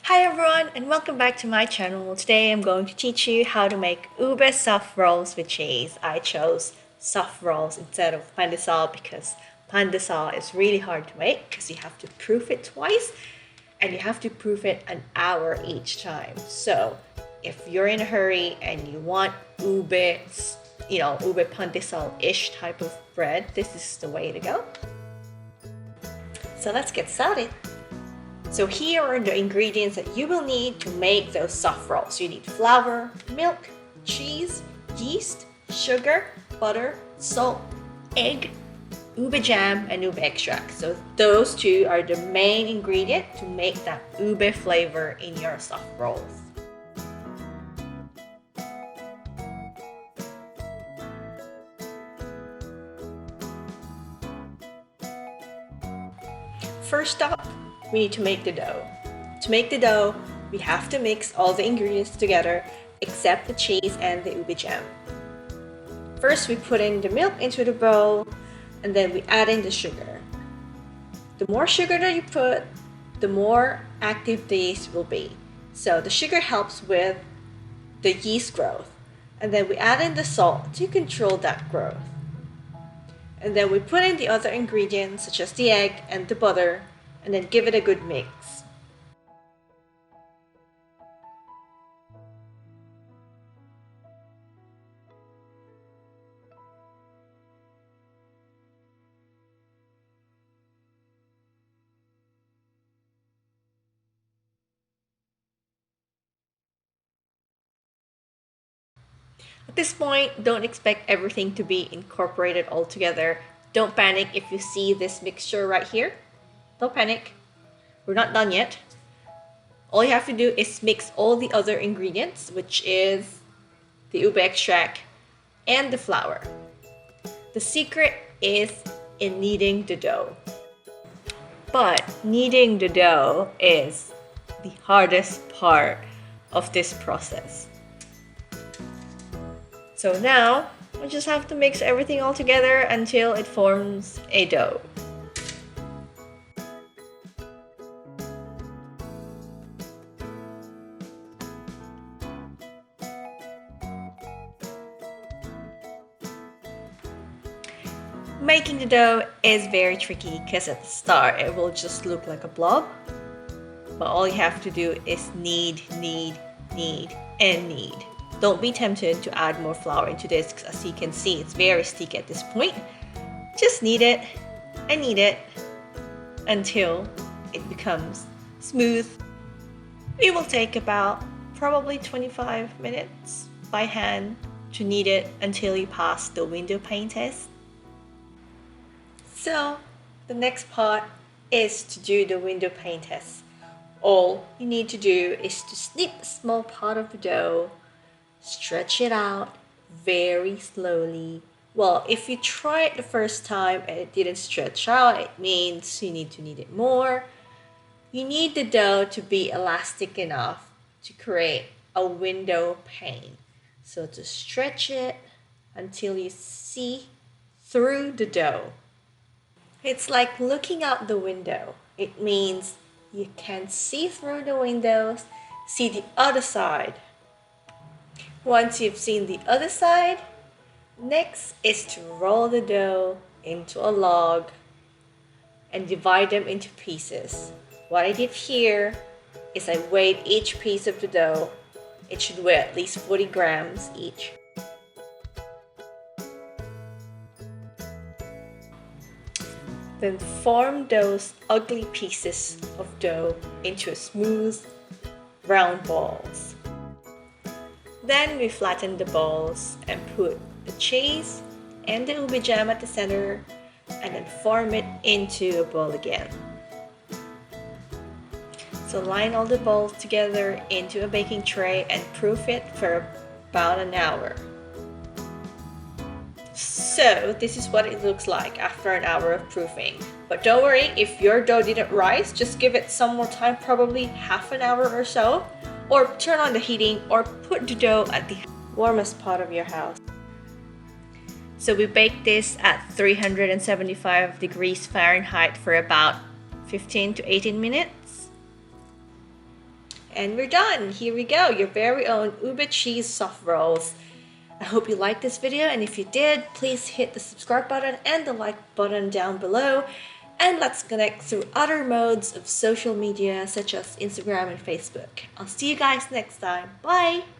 Hi everyone and welcome back to my channel. Today I'm going to teach you how to make Ube Soft Rolls with cheese. I chose soft rolls instead of pane because pane is really hard to make because you have to proof it twice and you have to proof it an hour each time. So if you're in a hurry and you want ube, ube pane-ish type of bread, this is the way to go. So let's get started. So here are the ingredients that you will need to make those soft rolls. You need flour, milk, cheese, yeast, sugar, butter, salt, egg, ube jam, and ube extract. So those two are the main ingredient to make that ube flavor in your soft rolls. First up, we need to make the dough. To make the dough, we have to mix all the ingredients together except the cheese and the ube jam. First, we put in the milk into the bowl and then we add in the sugar. The more sugar that you put, the more active the yeast will be. So the sugar helps with the yeast growth. And then we add in the salt to control that growth. And then we put in the other ingredients such as the egg and the butter and then give it a good mix. At this point, don't expect everything to be incorporated all together. Don't panic if you see this mixture right here. Don't panic. We're not done yet. All you have to do is mix all the other ingredients, which is the ube extract and the flour. The secret is in kneading the dough. But kneading the dough is the hardest part of this process. So now, we just have to mix everything all together until it forms a dough. Making the dough is very tricky because at the start it will just look like a blob. But all you have to do is knead, knead, knead, and knead. Don't be tempted to add more flour into this because as you can see it's very sticky at this point. Just knead it and knead it until it becomes smooth. It will take about probably 25 minutes by hand to knead it until you pass the window pane test. So the next part is to do the window pane test. All you need to do is to snip a small part of the dough, stretch it out very slowly. Well, if you try it the first time and it didn't stretch out, it means you need to knead it more. You need the dough to be elastic enough to create a window pane. So to stretch it until you see through the dough. It's like looking out the window. It means you can see through the windows, see the other side. Once you've seen the other side, next is to roll the dough into a log and divide them into pieces. What I did here is I weighed each piece of the dough. It should weigh at least 40 grams each. Then form those ugly pieces of dough into smooth, round balls. Then we flatten the balls and put the cheese and the ube jam at the center and then form it into a ball again. So line all the balls together into a baking tray and proof it for about an hour. So this is what it looks like after an hour of proofing. But don't worry, if your dough didn't rise, just give it some more time, probably half an hour or so. Or turn on the heating or put the dough at the warmest part of your house. So we bake this at 375 degrees Fahrenheit for about 15 to 18 minutes. and we're done. Here we go, your very own Ube cheese soft rolls. I hope you liked this video, and if you did, please hit the subscribe button and the like button down below. And let's connect through other modes of social media such as Instagram and Facebook. I'll see you guys next time. Bye!